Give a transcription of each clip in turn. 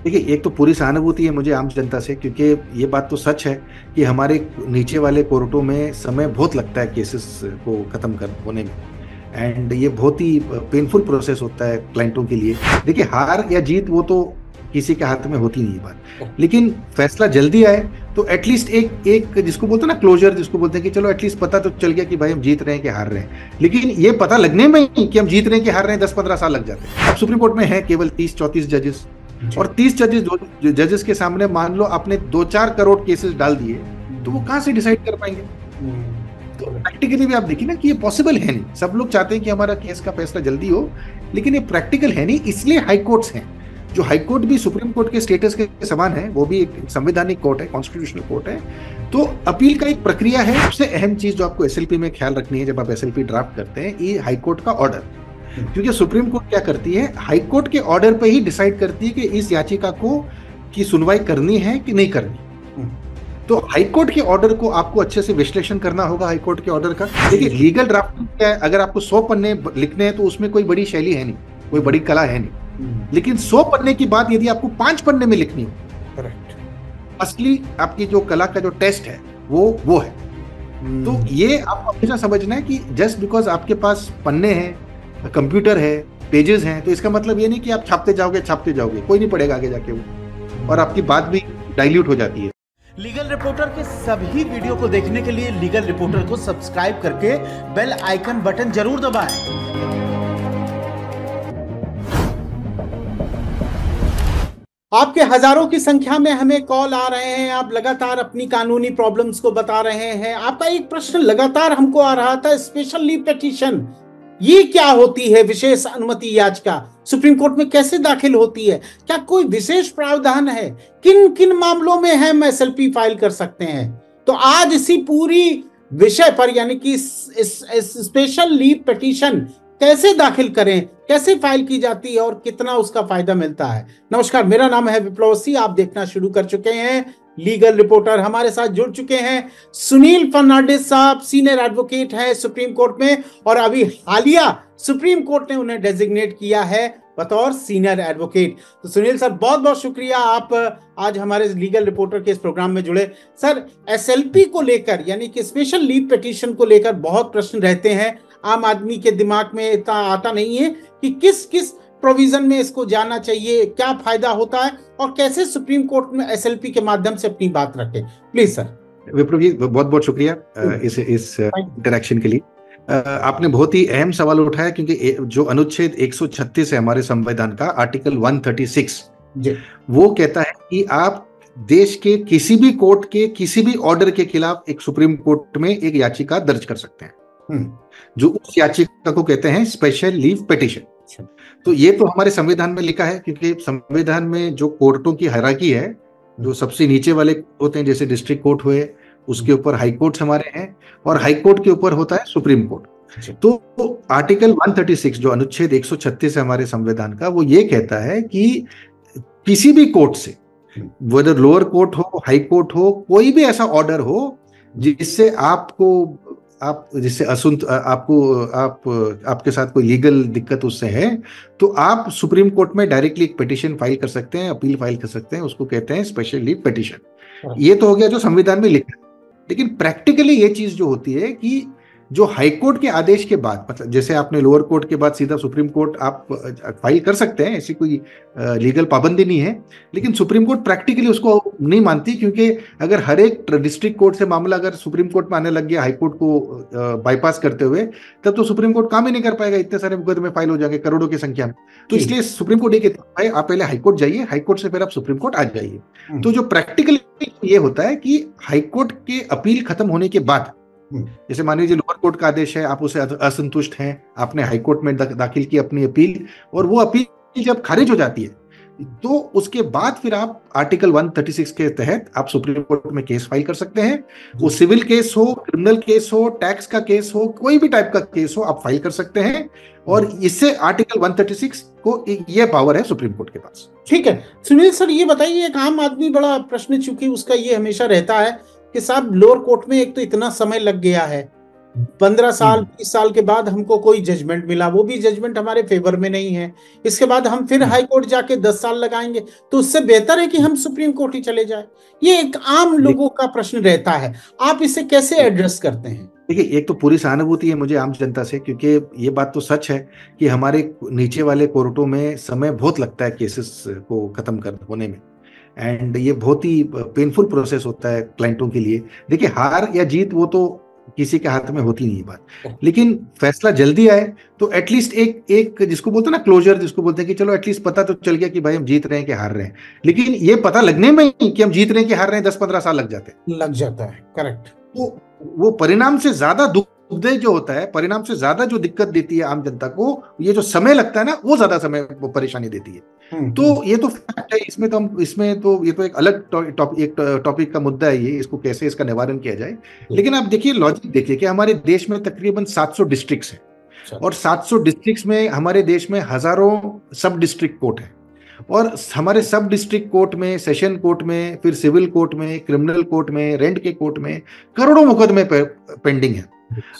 देखिए, एक तो पूरी सहानुभूति है मुझे आम जनता से, क्योंकि ये बात तो सच है कि हमारे नीचे वाले कोर्टों में समय बहुत लगता है केसेस को खत्म कर होने में। एंड ये बहुत ही पेनफुल प्रोसेस होता है क्लाइंटों के लिए। देखिए, हार या जीत वो तो किसी के हाथ में होती नहीं है बात, लेकिन फैसला जल्दी आए तो एटलीस्ट एक एक जिसको बोलते हैं ना क्लोजर, जिसको बोलते हैं कि चलो एटलीस्ट पता तो चल गया कि भाई हम जीत रहे हैं कि हार रहे हैं। लेकिन ये पता लगने में ही कि हम जीत रहे हैं कि हार रहे हैं 10-15 साल लग जाते हैं। अब सुप्रीम कोर्ट में है केवल 30-34 जजेस, और 30 जजेस के सामने मान लो आपने 2-4 करोड़ केसेस डाल दिए, तो वो कहां से डिसाइड कर पाएंगे? तो प्रैक्टिकली भी आप देखिए ना कि ये पॉसिबल है नहीं। सब लोग चाहते हैं कि हमारा केस का फैसला जल्दी हो, लेकिन ये प्रैक्टिकल है नहीं। इसलिए हाई कोर्ट्स हैं, जो हाई कोर्ट भी सुप्रीम कोर्ट के स्टेटस के समान है, वो भी एक संवैधानिक कोर्ट है, कॉन्स्टिट्यूशनल कोर्ट है। तो अपील का एक प्रक्रिया है। सबसे अहम चीज जो आपको एसएलपी में ख्याल रखनी है जब आप एसएलपी ड्राफ्ट करते हैं, ये हाई कोर्ट का ऑर्डर। क्योंकि सुप्रीम कोर्ट क्या करती है, हाई कोर्ट के ऑर्डर पे ही डिसाइड करती है कि इस याचिका को की सुनवाई करनी है कि नहीं करनी। तो हाई कोर्ट के ऑर्डर को आपको अच्छे से विश्लेषण करना होगा। हाई कोर्ट के ऑर्डर का देखिए, लीगल ड्राफ्टिंग क्या है, अगर आपको 100 पन्ने लिखने हैं तो उसमें कोई बड़ी शैली है नहीं, कोई बड़ी कला है नहीं। लेकिन 100 पन्ने की बात यदि आपको 5 पन्ने में लिखनी हो, करेक्ट, असली आपकी जो कला का जो टेस्ट है वो है। तो ये आपको हमेशा समझना है कि जस्ट बिकॉज आपके पास पन्ने हैं, कंप्यूटर है, पेजेस हैं, तो इसका मतलब ये नहीं कि आप छापते जाओगे, कोई नहीं पढ़ेगा आगे जाके वो, और आपकी बात भी डाइल्यूट हो जाती है। लीगल रिपोर्टर के सभी वीडियो को देखने के लिए लीगल रिपोर्टर को सब्सक्राइब करके बेल आइकन बटन जरूर दबाएं। आपके हजारों की संख्या में हमें कॉल आ रहे हैं, आप लगातार अपनी कानूनी प्रॉब्लम्स को बता रहे हैं। आपका एक प्रश्न लगातार हमको आ रहा था, स्पेशल लीव पिटीशन ये क्या होती है? विशेष अनुमति याचिका सुप्रीम कोर्ट में कैसे दाखिल होती है? क्या कोई विशेष प्रावधान है? किन किन मामलों में हम एसएलपी फाइल कर सकते हैं? तो आज इसी पूरी विषय पर, यानी कि स्पेशल लीव पिटीशन कैसे दाखिल करें, कैसे फाइल की जाती है और कितना उसका फायदा मिलता है। नमस्कार, मेरा नाम है विप्लव सिंह। आप देखना शुरू कर चुके हैं लीगल रिपोर्टर। हमारे साथ जुड़ चुके हैं सुनील फर्नांडिस साहब, सीनियर एडवोकेट हैं सुप्रीम कोर्ट में, और अभी हालिया सुप्रीम कोर्ट ने उन्हें डेजिग्नेट किया है बतौर सीनियर एडवोकेट। तो सुनील सर, बहुत बहुत शुक्रिया, आप आज हमारे लीगल रिपोर्टर के इस प्रोग्राम में जुड़े। सर, एसएलपी को लेकर, यानी कि स्पेशल लीव पिटीशन को लेकर बहुत प्रश्न रहते हैं। आम आदमी के दिमाग में इतना आता नहीं है कि किस किस प्रोविजन में इसको जाना चाहिए, क्या फायदा होता है, और कैसे सुप्रीम कोर्ट में एसएलपी के माध्यम से अपनी बात रखें। Please sir. विप्लव जी, बहुत बहुत शुक्रिया इस इंटरेक्शन के लिए। आपने बहुत ही अहम सवाल उठाया, क्योंकि जो अनुच्छेद 136 है हमारे संविधान का, आर्टिकल 136, वो कहता है कि आप देश के किसी भी कोर्ट के किसी भी ऑर्डर के खिलाफ एक सुप्रीम कोर्ट में एक याचिका दर्ज कर सकते हैं, जो उस याचिका को कहते हैं स्पेशल लीव पिटीशन। तो ये तो हमारे संविधान में लिखा है, क्योंकि संविधान में जो कोर्टों की हायरार्की है, जो सबसे नीचे वाले होते हैं जैसे डिस्ट्रिक्ट कोर्ट हुए, उसके ऊपर हाई कोर्ट हमारे हैं, और हाई कोर्ट के ऊपर होता है सुप्रीम कोर्ट। तो आर्टिकल 136 जो अनुच्छेद 136 है हमारे संविधान का, वो ये कहता है कि किसी भी कोर्ट से, वेदर लोअर कोर्ट हो, हाई कोर्ट हो, कोई भी ऐसा ऑर्डर हो जिससे जिससे आपके साथ कोई लीगल दिक्कत उससे है, तो आप सुप्रीम कोर्ट में डायरेक्टली एक पिटीशन फाइल कर सकते हैं, अपील फाइल कर सकते हैं। उसको कहते हैं स्पेशल लीव पिटीशन। ये तो हो गया जो संविधान में लिखा है। लेकिन प्रैक्टिकली ये चीज जो होती है कि जो हाई कोर्ट के आदेश के बाद, मतलब जैसे आपने लोअर कोर्ट के बाद सीधा सुप्रीम कोर्ट आप फाइल कर सकते हैं, ऐसी कोई लीगल पाबंदी नहीं है। लेकिन सुप्रीम कोर्ट प्रैक्टिकली उसको नहीं मानती, क्योंकि अगर हर एक डिस्ट्रिक्ट कोर्ट से मामला अगर सुप्रीम कोर्ट में आने लग गया हाई कोर्ट को बाईपास करते हुए, तब तो सुप्रीम कोर्ट काम ही नहीं कर पाएगा, इतने सारे मुकदमे फाइल हो जाएंगे करोड़ों की संख्या में। तो इसलिए सुप्रीम कोर्ट ये कहता है आप पहले हाई कोर्ट जाइए, हाई कोर्ट से फिर आप सुप्रीम कोर्ट आ जाइए। तो जो प्रैक्टिकली ये होता है कि हाई कोर्ट के अपील खत्म होने के बाद, जैसे मान लीजिए लोअर कोर्ट का आदेश है, आप उसे असंतुष्ट हैं, आपने हाई कोर्ट में दाखिल की अपनी अपील, और वो अपील जब खारिज हो जाती है, तो उसके बाद फिर आप आर्टिकल 136 के तहत आप सुप्रीम कोर्ट में केस फाइल कर सकते हैं। वो सिविल केस हो, क्रिमिनल केस हो, टैक्स का केस हो, कोई भी टाइप का केस हो, आप फाइल कर सकते हैं। और इससे आर्टिकल 136 को ये पावर है सुप्रीम कोर्ट के पास। ठीक है सुनील सर, ये बताइए, एक आम आदमी बड़ा प्रश्न, चूंकि उसका ये हमेशा रहता है कि साहब लोअर कोर्ट में एक तो इतना समय लग गया है, 15 साल हम्म। 20 साल के बाद हमको कोई जजमेंट मिला, वो भी जजमेंट हमारे फेवर में नहीं है, इसके बाद हम फिर हम्म। हाई कोर्ट जाके 10 साल लगाएंगे, तो उससे बेहतर है कि हम सुप्रीम कोर्ट ही चले जाए। ये एक आम लोगों का प्रश्न रहता है, आप इसे कैसे एड्रेस करते हैं? देखिए, एक तो पूरी सहानुभूति है मुझे आम जनता से, क्योंकि ये बात तो सच है कि हमारे नीचे वाले कोर्टों में समय बहुत लगता है केसेस को खत्म कर होने में। एंड ये बहुत ही पेनफुल प्रोसेस होता है क्लाइंटों के लिए। देखिए, हार या जीत वो तो किसी के हाथ में होती नहीं बात, लेकिन फैसला जल्दी आए तो एटलीस्ट एक एक जिसको बोलते हैं ना क्लोजर, जिसको बोलते हैं कि चलो एटलीस्ट पता तो चल गया कि भाई हम जीत रहे हैं कि हार रहे हैं। लेकिन ये पता लगने में ही कि हम जीत रहे हैं कि हार रहे हैं 10-15 साल लग जाते हैं। लग जाता है, करेक्ट। तो वो परिणाम से ज्यादा दुखदायी जो होता है, परिणाम से ज्यादा जो दिक्कत देती है आम जनता को, ये जो समय लगता है ना, वो ज्यादा समय वो परेशानी देती है। तो ये तो फैक्ट है, इसमें तो हम इसमें तो ये तो एक अलग टॉपिक का मुद्दा है, ये इसको कैसे इसका निवारण किया जाए। लेकिन आप देखिए, लॉजिक देखिए कि हमारे देश में तकरीबन 700 डिस्ट्रिक्ट्स हैं, और 700 डिस्ट्रिक्ट्स में हमारे देश में हजारों सब डिस्ट्रिक्ट कोर्ट हैं। और हमारे सब डिस्ट्रिक्ट कोर्ट में, सेशन कोर्ट में, फिर सिविल कोर्ट में, क्रिमिनल कोर्ट में, रेंट के कोर्ट में करोड़ों मुकदमे पेंडिंग है।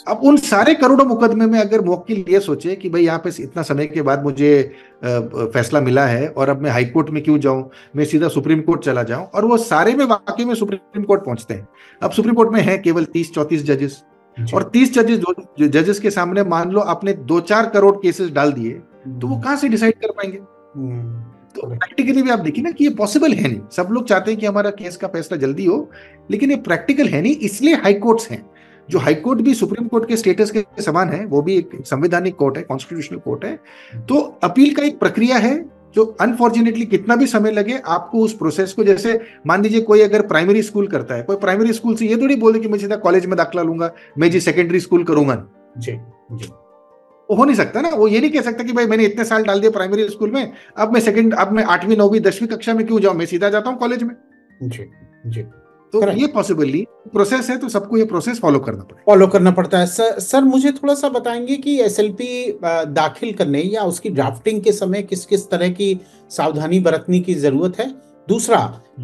अब उन सारे करोड़ों मुकदमे में अगर वकील ये सोचे कि भाई यहाँ पे इतना समय के बाद मुझे फैसला मिला है और अब मैं हाई कोर्ट में क्यों जाऊं, मैं सीधा सुप्रीम कोर्ट चला जाऊं, और वो सारे में वाकई में सुप्रीम कोर्ट पहुंचते हैं। अब सुप्रीम कोर्ट में है केवल 30-34 जजेस, और 30 जजेस के सामने मान लो आपने 2-4 करोड़ केसेस डाल दिए, तो वो कहां से डिसाइड कर पाएंगे? तो प्रैक्टिकली भी आप देखिए ना कि ये पॉसिबल है नहीं। सब लोग चाहते हैं कि हमारा केस का फैसला जल्दी हो, लेकिन ये प्रैक्टिकल है नहीं। इसलिए हाई कोर्ट्स हैं, जो हाई कोर्ट भी सुप्रीम कोर्ट के स्टेटस के समान है, वो भी एक संवैधानिक कोर्ट है, कॉन्स्टिट्यूशनल कोर्ट है। तो अपील का एक प्रक्रिया है जो अनफॉर्चुनेटली कितना भी समय लगे आपको उस प्रोसेस को, जैसे मान लीजिए कोई अगर प्राइमरी स्कूल करता है, कोई प्राइमरी स्कूल से ये थोड़ी बोले कि मैं सीधा कॉलेज में दाखिला लूंगा, मैं जी सेकेंडरी स्कूल करूंगा। जी जी, वो हो नहीं सकता ना। वो ये नहीं कह सकता कि भाई मैंने इतने साल डाल दिया प्राइमरी स्कूल में, अब मैं 8वीं 9वीं 10वीं कक्षा में क्यों जाऊं, मैं सीधा जाता हूं कॉलेज में। जी जी, तो ये पॉसिबली प्रोसेस है, तो सबको ये प्रोसेस फॉलो करना पड़ता है। सर मुझे थोड़ा सा बताएंगे कि एसएलपी दाखिल करने या उसकी ड्राफ्टिंग के समय किस किस तरह की सावधानी बरतने की जरूरत है? दूसरा,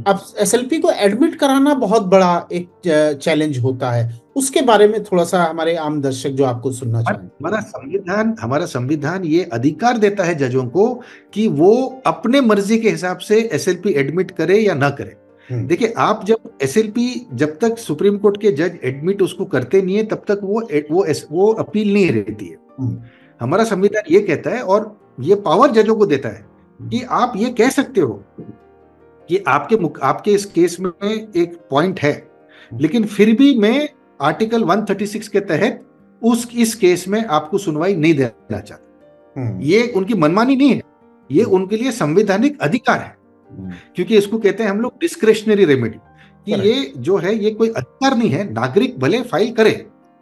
अब एसएलपी को एडमिट कराना बहुत बड़ा एक चैलेंज होता है, उसके बारे में थोड़ा सा हमारे आम दर्शक जो आपको सुनना चाहेंगे। हमारा संविधान ये अधिकार देता है जजों को कि वो अपने मर्जी के हिसाब से एसएलपी एडमिट करे या ना करे। देखिए, आप जब एसएलपी, जब तक सुप्रीम कोर्ट के जज एडमिट उसको करते नहीं है, तब तक वो अपील नहीं रहती है। हमारा संविधान ये कहता है, और ये पावर जजों को देता है कि आप ये कह सकते हो कि आपके इस केस में एक पॉइंट है, लेकिन फिर भी मैं आर्टिकल 136 के तहत इस केस में आपको सुनवाई नहीं देना चाहता। ये उनकी मनमानी नहीं है, ये उनके लिए संवैधानिक अधिकार है, क्योंकि इसको कहते हैं हम लोग डिस्क्रेशनरी रेमेडी, कि ये जो है ये कोई अधिकार नहीं है। नागरिक भले फाइल करे,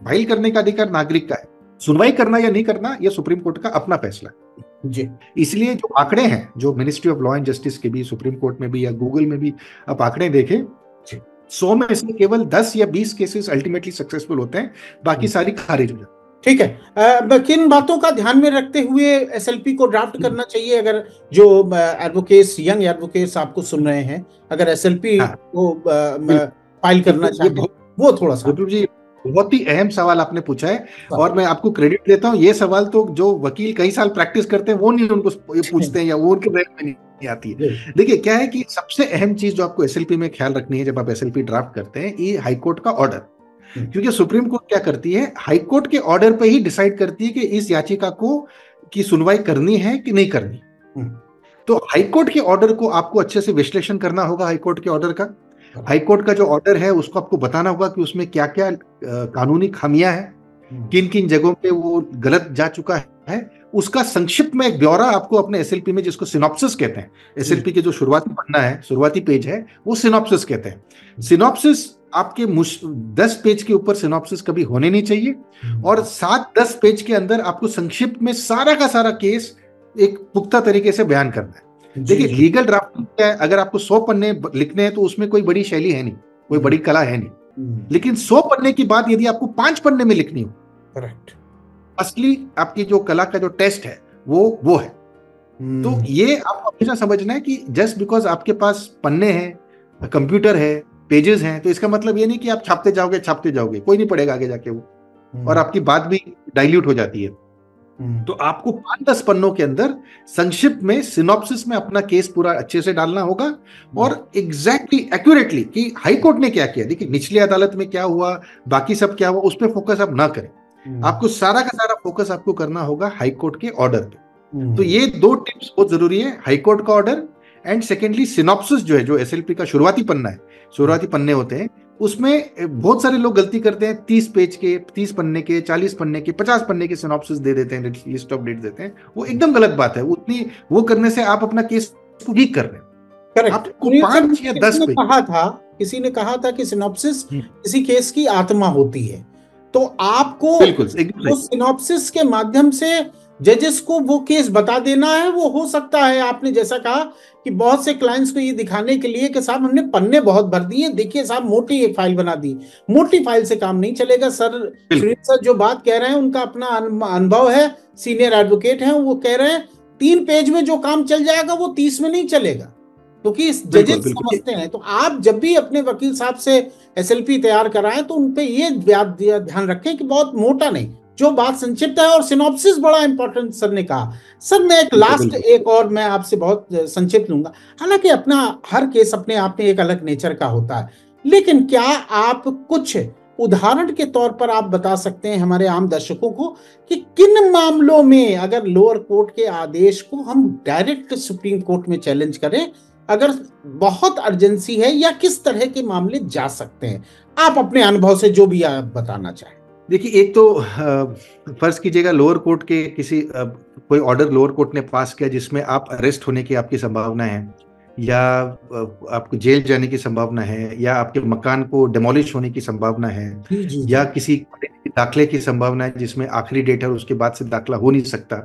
फाइल करने का अधिकार नागरिक का है, सुनवाई करना या नहीं करना ये सुप्रीम कोर्ट का अपना फैसला है जी। इसलिए जो आंकड़े हैं, जो ministry of law and justice के भी, सुप्रीम कोर्ट में भी या गूगल में भी आप आंकड़े देखें, 100 में से केवल 10 या 20 केसेस अल्टीमेटली सक्सेसफुल होते हैं, बाकी सारी खारिज हो जाती है। ठीक है, किन बातों का ध्यान में रखते हुए एसएलपी को ड्राफ्ट करना चाहिए? अगर जो एडवोकेट्स, यंग एडवोकेट्स आपको सुन रहे हैं, अगर एसएलपी को फाइल करना चाहिए, वो थोड़ा सा। जी, बहुत ही अहम सवाल आपने पूछा है, और मैं आपको क्रेडिट देता हूँ। ये सवाल तो जो वकील कई साल प्रैक्टिस करते हैं वो नहीं उनको पूछते हैं, या वो उनके ब्रेन में नहीं आती है। देखिए, क्या है कि सबसे अहम चीज जो आपको एसएलपी में ख्याल रखनी है जब आप एसएलपी ड्राफ्ट करते हैं, ये हाईकोर्ट का ऑर्डर। क्योंकि सुप्रीम कोर्ट क्या करती है, हाईकोर्ट के ऑर्डर पे ही डिसाइड करती है कि इस याचिका को की सुनवाई करनी है कि नहीं करनी। तो हाईकोर्ट के ऑर्डर को आपको अच्छे से विश्लेषण करना होगा। हाईकोर्ट के ऑर्डर का, हाईकोर्ट का जो ऑर्डर है उसको आपको बताना होगा कि उसमें क्या क्या कानूनी खामियां हैं, किन किन जगहों पे वो गलत जा चुका है। उसका संक्षिप्त में एक ब्यौरा आपको अपने एसएलपी में, जिसको सिनॉप्सिस कहते हैं, एसएलपी के जो शुरुआती पन्ना है, शुरुआती पेज है, वो सिनॉप्सिस कहते हैं। सिनॉप्सिस आपके 10 पेज के ऊपर सिनॉप्सिस कभी होने नहीं चाहिए, और 7-10 पेज के अंदर आपको संक्षिप्त में सारा का सारा केस एक पुख्ता तरीके से बयान करना है। देखिए, लीगल ड्राफ्टिंग क्या है, अगर आपको 100 पन्ने लिखने हैं तो उसमें कोई बड़ी शैली है नहीं, कोई बड़ी कला है नहीं। लेकिन 100 पन्ने की बात यदि आपको 5 पन्ने में लिखनी हो, करेक्ट, असली आपकी जो कला का जो टेस्ट है वो है। तो ये आपको हमेशा समझना है कि जस्ट बिकॉज आपके पास पन्ने हैं, कंप्यूटर है, पेजेस हैं, तो इसका मतलब ये नहीं कि आप छापते जाओगे, कोई नहीं पढ़ेगा आगे जाके वो। और आपकी बात भी डाइल्यूट हो जाती है। तो आपको 5-10 पन्नों के अंदर संक्षिप्त में, सिनॉप्सिस में अपना केस पूरा अच्छे से डालना होगा और एग्जैक्टली एक्यूरेटली कि हाई कोर्ट ने क्या किया, देखिए निचली अदालत में क्या हुआ, बाकी सब क्या हुआ, उस पर फोकस आप ना करें। आपको सारा का सारा फोकस आपको करना होगा हाई कोर्ट के ऑर्डर पे। तो ये 2 टिप्स बहुत जरूरी है, हाई कोर्ट का ऑर्डर एंड सेकेंडली सिनॉप्सिस जो है, जो एसएलपी का शुरुआती पन्ना है, शुरुआती पन्ने होते हैं, उसमें बहुत सारे लोग गलती करते हैं, 30 पेज के, 30 पन्ने के, 40 पन्ने के, 50 पन्ने के सिनॉप्सिस दे देते हैं, लिस्ट ऑफ डेट देते हैं। वो एकदम गलत बात है। उतनी वो करने से आप अपना केस को वीक कर रहे हैं। आपको 5 या 10 पेज किसी ने कहा था कि सिनॉप्सिस किसी केस की आत्मा होती है, तो आपको बिल्कुल उस सिनॉप्सिस के माध्यम से जजेस को वो केस बता देना है। वो हो सकता है आपने जैसा कहा कि बहुत से क्लाइंट्स को ये दिखाने के लिए कि साहब हमने पन्ने बहुत भर दिए, देखिए साहब मोटी एक फाइल बना दी। मोटी फाइल से काम नहीं चलेगा सर। सुनील सर जो बात कह रहे हैं उनका अपना अनुभव है, सीनियर एडवोकेट हैं, वो कह रहे हैं 3 पेज में जो काम चल जाएगा वो 30 में नहीं चलेगा, क्योंकि जजेस समझते हैं। तो आप जब भी अपने वकील साहब से एसएलपी तैयार कराएं तो उन पे ये ध्यान रखें कि बहुत मोटा नहीं, जो बात संक्षिप्त है। और सिनॉप्सिस बड़ा इंपॉर्टेंट सर ने कहा। सर मैं एक लास्ट एक और मैं आपसे बहुत संक्षिप्त लूंगा, हालांकि अपना हर केस अपने आप में एक अलग नेचर का होता है, लेकिन क्या आप कुछ उदाहरण के तौर पर आप बता सकते हैं हमारे आम दर्शकों को कि किन मामलों में अगर लोअर कोर्ट के आदेश को हम डायरेक्ट सुप्रीम कोर्ट में चैलेंज करें अगर बहुत अर्जेंसी है, या किस तरह के मामले जा सकते हैं? आप अपने अनुभव से जो भी आप बताना चाहें। देखिए, एक तो फर्ज कीजिएगा लोअर कोर्ट के किसी कोई ऑर्डर लोअर कोर्ट ने पास किया जिसमें आप अरेस्ट होने की आपकी संभावना है, या आपको जेल जाने की संभावना है, या आपके मकान को डिमोलिश होने की संभावना है, या किसी दाखिले की संभावना है जिसमें आखिरी डेट है और उसके बाद से दाखिला हो नहीं सकता,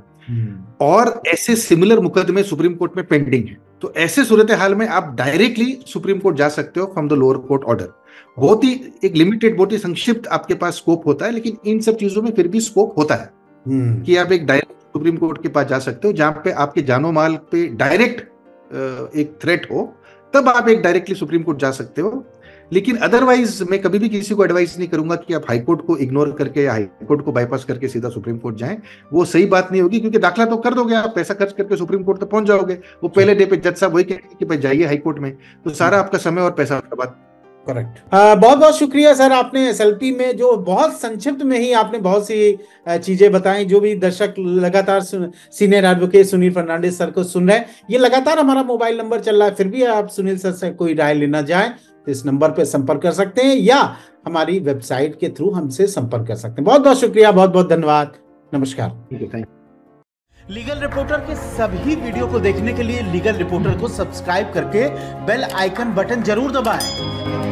और ऐसे सिमिलर मुकदमे सुप्रीम कोर्ट में पेंडिंग है, तो ऐसे सूरत हाल में आप डायरेक्टली सुप्रीम कोर्ट जा सकते हो from the lower court order. बहुत ही एक लिमिटेड, बहुत ही संक्षिप्त आपके पास स्कोप होता है, लेकिन इन सब चीजों में फिर भी स्कोप होता है कि आप एक डायरेक्ट सुप्रीम कोर्ट के पास जा सकते हो, जहां पे आपके जानो माल पे डायरेक्ट एक थ्रेट हो, तब आप एक डायरेक्टली सुप्रीम कोर्ट जा सकते हो। लेकिन अदरवाइज मैं कभी भी किसी को एडवाइस नहीं करूंगा कि आप हाई कोर्ट को इग्नोर करके या हाई कोर्ट को बाईपास करके सीधा सुप्रीम कोर्ट जाएं। वो सही बात नहीं होगी, क्योंकि दाखिला तो कर दोगे आप, पैसा खर्च करके सुप्रीम कोर्ट तक पहुंच जाओगे, वो पहले डे पे जज साहब वही कहेंगे कि भाई जाइए हाई कोर्ट में, तो सारा आपका समय और पैसा बर्बाद। करेक्ट। बहुत बहुत शुक्रिया सर, आपने एसएलपी में जो बहुत संक्षिप्त में ही आपने बहुत सी चीजें बताई। जो भी दर्शक लगातार senior advocate Sunil Fernandes sir को सुन रहे हैं, ये लगातार हमारा मोबाइल नंबर चल रहा है, फिर भी आप सुनील सर से कोई राय लेना चाहें तो इस नंबर पे संपर्क कर सकते हैं, या हमारी वेबसाइट के थ्रू हमसे संपर्क कर सकते हैं। बहुत बहुत शुक्रिया, बहुत बहुत धन्यवाद, नमस्कार। लीगल रिपोर्टर के सभी वीडियो को देखने के लिए लीगल रिपोर्टर को सब्सक्राइब करके बेल आइकन बटन जरूर दबाएं।